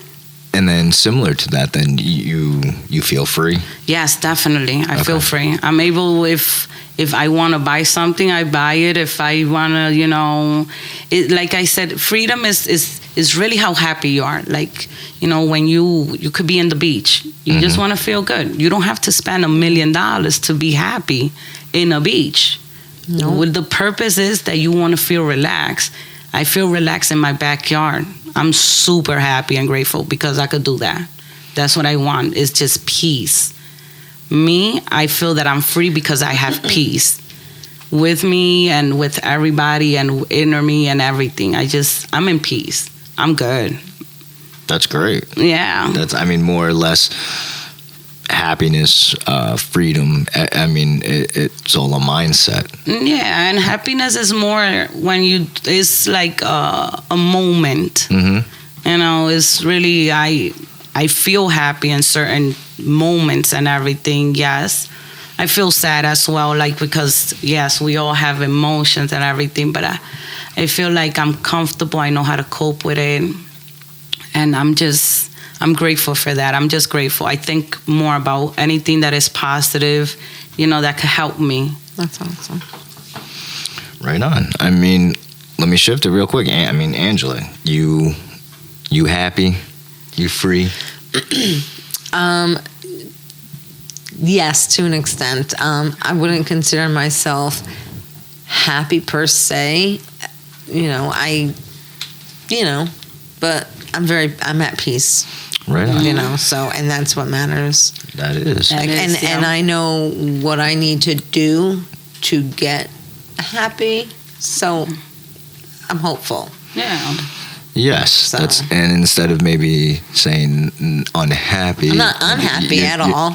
and then similar to that, then you feel free? Yes, definitely. I feel free. I'm able, if I want to buy something, I buy it. If I want to, you know, like I said, freedom is really how happy you are. Like, you know, when you could be in the beach. You just want to feel good. You don't have to spend $1 million to be happy in a beach. No. Well, the purpose is that you want to feel relaxed. I feel relaxed in my backyard. I'm super happy and grateful because I could do that. That's what I want. It's just peace. Me, I feel that I'm free because I have peace with me and with everybody and inner me and everything. I'm in peace. I'm good. That's great. Yeah. That's, I mean, more or less happiness, freedom. I mean, it's all a mindset. Yeah, and happiness is more when it's like a moment. You know, it's really, I feel happy in certain moments and everything, yes. I feel sad as well, like, because, yes, we all have emotions and everything, but I feel like I'm comfortable. I know how to cope with it. And I'm grateful for that. I'm just grateful. I think more about anything that is positive, you know, that could help me. That's awesome. Right on. I mean, let me shift it real quick. I mean, Angela, you happy? You free? Yes, to an extent. I wouldn't consider myself happy per se. But I'm at peace. Right on. You know, so, and that's what matters. That is. That is, And I know what I need to do to get happy. So I'm hopeful. Yeah. Yes, So. and instead of maybe saying unhappy, I'm not unhappy at all.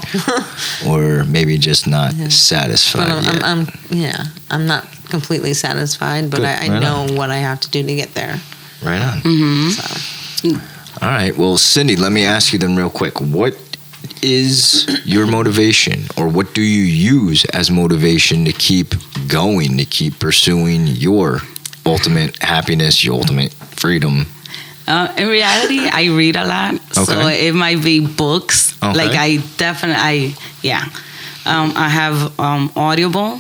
or maybe just not satisfied. But yet. I'm not completely satisfied, but Good. I Right know on. what I have to do to get there. Right on. So All right. Well, Cindy, let me ask you then real quick. What is your motivation, or what do you use as motivation to keep going, to keep pursuing your ultimate happiness, your ultimate freedom? In reality, I read a lot, so Okay. it might be books. Okay. Like I have Audible,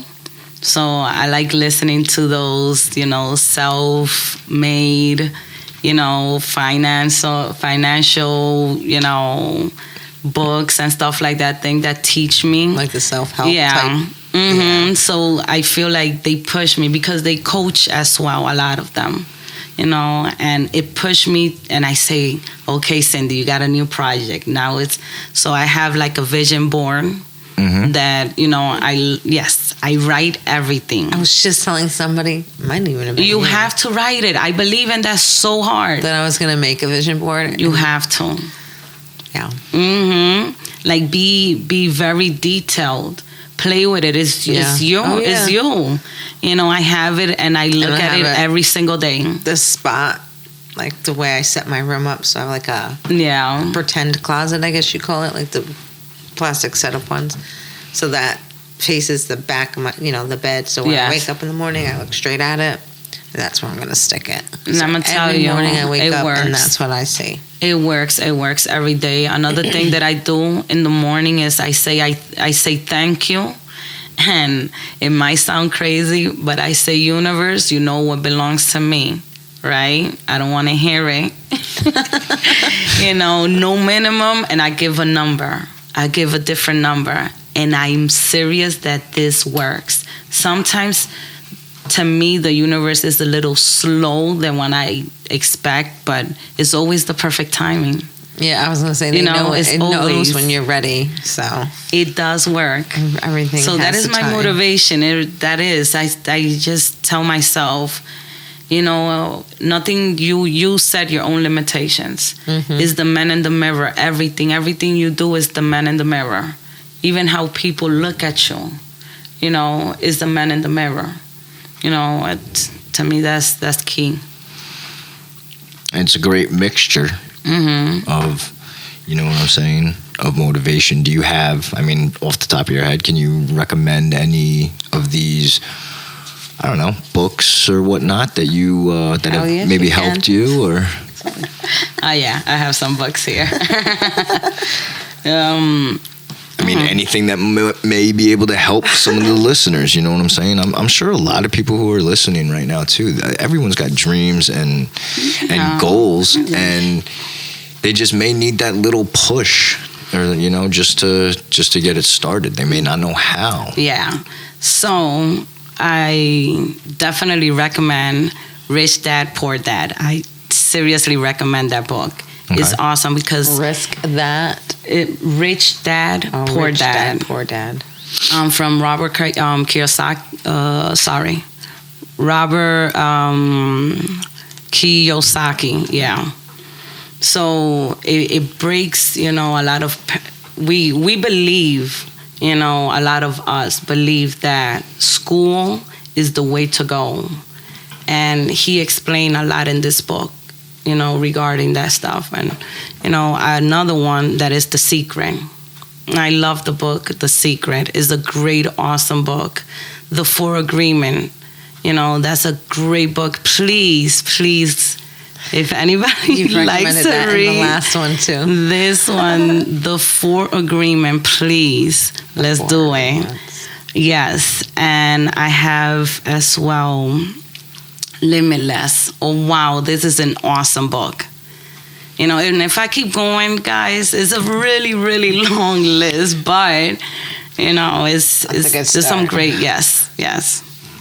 so I like listening to those, self-made, financial, books and stuff like that. That teach me, like the self-help yeah. type. Mm-hmm. So I feel like they push me because they coach as well, a lot of them, and it pushed me, and I say, okay, Cindy, you got a new project. Now so I have like a vision board that, I write everything. I was just telling somebody, might even have been You you, have to write it. I believe in that so hard. that I was going to make a vision board. You have to. Yeah. Like be very detailed. Play with it. It's you. Oh, yeah. It's you. I have it, and I look I at have it it. every single day. This spot, like the way I set my room up, so I have like a Yeah. pretend closet, I guess you call it, like the plastic setup ones, so that faces the back of my, the bed. So when I Yes. wake up in the morning, I look straight at it. And that's where I'm gonna stick it. And So I'm gonna tell every you, morning I wake it up works. and that's what I see. It works. It works every day. Another thing that I do in the morning is I say thank you. And it might sound crazy, but I say, universe, you know what belongs to me, right? I don't want to hear it. No minimum, and I give a number. I give a different number, and I'm serious that this works. Sometimes, to me, the universe is a little slow than what I expect, but it's always the perfect timing. Yeah, I was gonna say, it knows always- when you're ready. So It does work. everything. So that has is the my time. motivation. I just tell myself, nothing. You set your own limitations. Is the man in the mirror. Everything you do is the man in the mirror. Even how people look at you, is the man in the mirror. To me, that's key. It's a great mixture of, what I'm saying, of motivation. Do you have, off the top of your head, can you recommend any of these, I don't know, books or whatnot that you that have yes, maybe you can. helped you, or? Yeah, I have some books here. Anything that may be able to help some of the listeners, you know what I'm saying? I'm sure a lot of people who are listening right now too, everyone's got dreams and goals, and they just may need that little push, or just to get it started. They may not know how. Yeah. So I definitely recommend Rich Dad, Poor Dad. I seriously recommend that book. Okay. It's awesome because Risk That. Rich Dad, Poor Rich Dad. Poor Dad. From Robert Kiyosaki. Robert Kiyosaki. Yeah. So it breaks, a lot of. We believe, a lot of us believe that school is the way to go, and he explained a lot in this book, regarding that stuff. And, another one that is The Secret. I love the book, The Secret. It's a great, awesome book. The Four Agreement, that's a great book. Please, if anybody You've likes recommended to that read in the last one too. this one, The Four Agreement, please, let's do it. Yes, and I have as well Limitless. Oh wow, this is an awesome book. And if I keep going, guys, it's a really, really long list, but it's a good just some start. great, yes.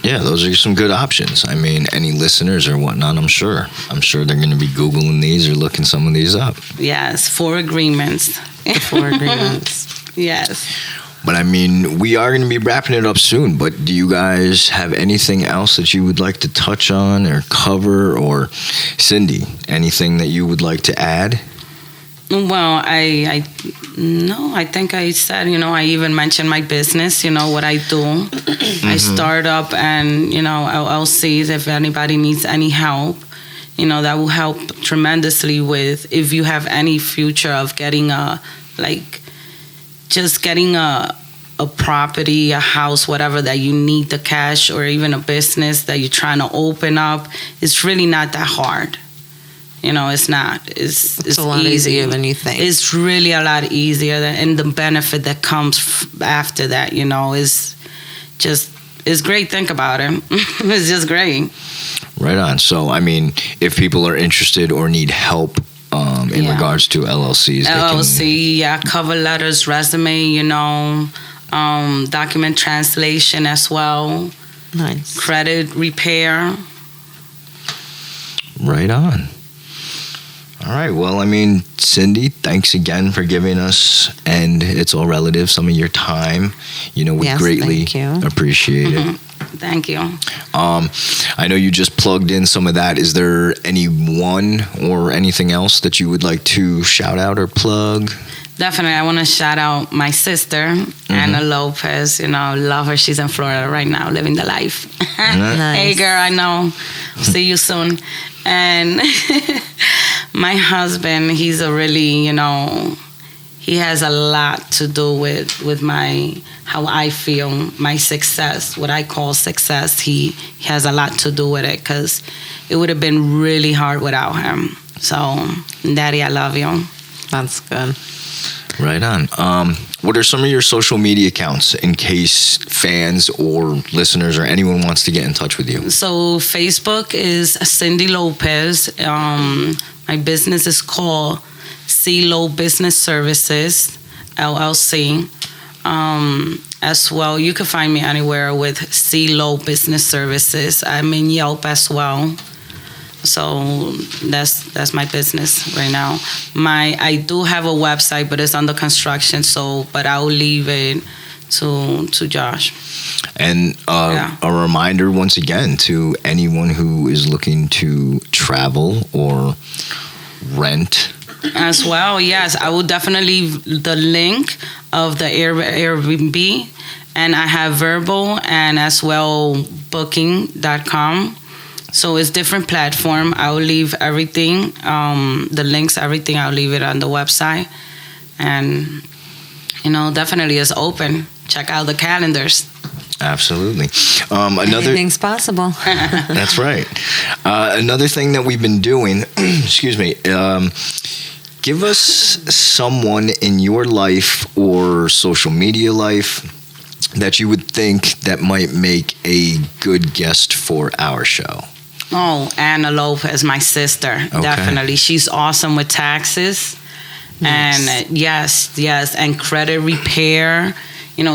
Yeah, those are some good options. I mean, any listeners or whatnot, I'm sure they're going to be Googling these or looking some of these up. Yes, 4 agreements. The 4 agreements. Yes. But I mean, we are going to be wrapping it up soon. But do you guys have anything else that you would like to touch on or cover? Or Cindy, anything that you would like to add? Well, I think I said, I even mentioned my business, what I do. I start up and, LLCs, if anybody needs any help, that will help tremendously with if you have any future of getting a property, a house, whatever that you need the cash, or even a business that you're trying to open up. It's really not that hard. It's not. It's a lot easy. easier than you think. It's really a lot easier, and the benefit that comes after that, it's great. Think about it. It's just great. Right on. So, I mean, if people are interested or need help in regards to LLCs, LLC, cover letters, resume, document translation as well. Nice. Credit repair. Right on. All right. Well, I mean, Cindy, thanks again for giving us, and it's all relative, some of your time. We greatly appreciate it. Thank you. I know you just plugged in some of that. Is there anyone or anything else that you would like to shout out or plug? Definitely. I want to shout out my sister, Anna Lopez. Love her. She's in Florida right now, living the life. Nice. Hey, girl, I know. See you soon. And my husband, he's a really, he has a lot to do with how I feel, my success, what I call success. He has a lot to do with it because it would have been really hard without him. So, Daddy, I love you. That's good. Right on. What are some of your social media accounts in case fans or listeners or anyone wants to get in touch with you? So Facebook is Cindy Lopez. My business is called CeeLo Business Services, LLC. As well, you can find me anywhere with CeeLo Business Services. I'm in Yelp as well. So that's my business right now. I do have a website, but it's under construction. But I'll leave it to Josh. And a reminder once again to anyone who is looking to travel or rent. As well, yes, I will definitely leave the link of the Air BnB, and I have Verbal and as well Booking.com. So it's different platform. I will leave everything, the links, everything. I'll leave it on the website, and definitely it's open. Check out the calendars. Absolutely. Anything's possible. That's right. Another thing that we've been doing, excuse me, give us someone in your life or social media life that you would think that might make a good guest for our show. Oh, Anna Lopez, my sister. Okay. Definitely. She's awesome with taxes. Nice. And yes, and credit repair.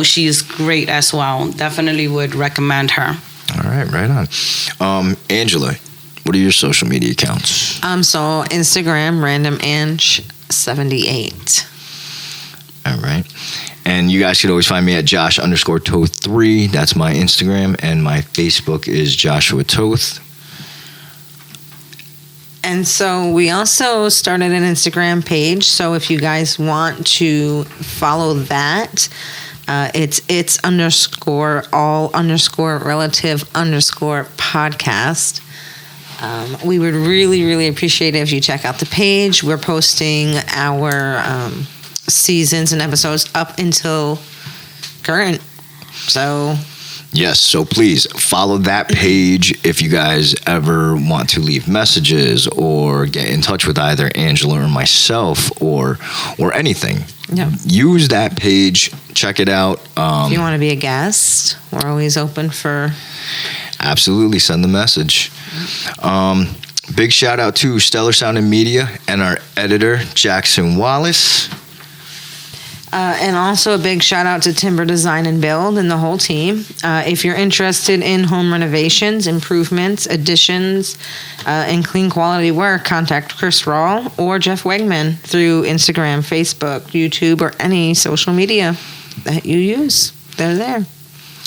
She is great as well. Definitely would recommend her. All right on. Angela, what are your social media accounts? So Instagram, randomange78. All right. And you guys could always find me at Josh_Toth3. That's my Instagram. And my Facebook is Joshua Toth. And so we also started an Instagram page. So if you guys want to follow that, it's _all_relative_podcast. We would really, really appreciate it if you check out the page. We're posting our seasons and episodes up until current. So yes, so please follow that page if you guys ever want to leave messages or get in touch with either Angela or myself or anything. Yeah. Use that page. Check it out. If you want to be a guest, we're always open for... Absolutely, send the message. Big shout out to Stellar Sound and Media and our editor, Jackson Wallace. And also a big shout out to Timber Design and Build and the whole team. If you're interested in home renovations, improvements, additions, and clean quality work, contact Chris Rawl or Jeff Wegman through Instagram, Facebook, YouTube, or any social media that you use. They're there.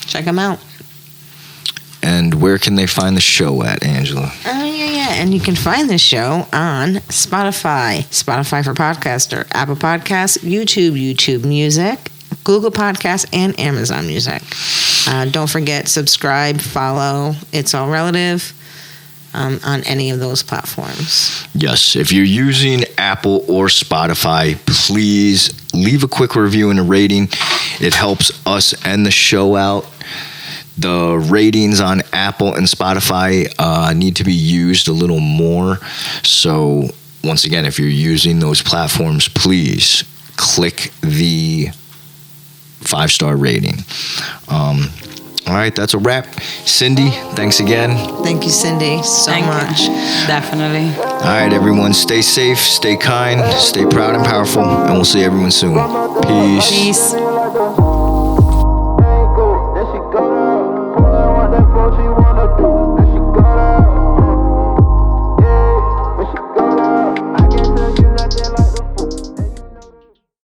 Check them out. And where can they find the show at, Angela? Yeah. And you can find the show on Spotify for Podcaster, Apple Podcasts, YouTube Music, Google Podcasts, and Amazon Music. Don't forget, subscribe, follow. It's all relative on any of those platforms. Yes, if you're using Apple or Spotify, please leave a quick review and a rating. It helps us and the show out. The ratings on Apple and Spotify need to be used a little more. So, once again, if you're using those platforms, please click the 5-star rating. All right, that's a wrap. Cindy, thanks again. Thank you, Cindy, so much. Definitely. All right, everyone, stay safe, stay kind, stay proud and powerful, and we'll see everyone soon. Peace. Peace.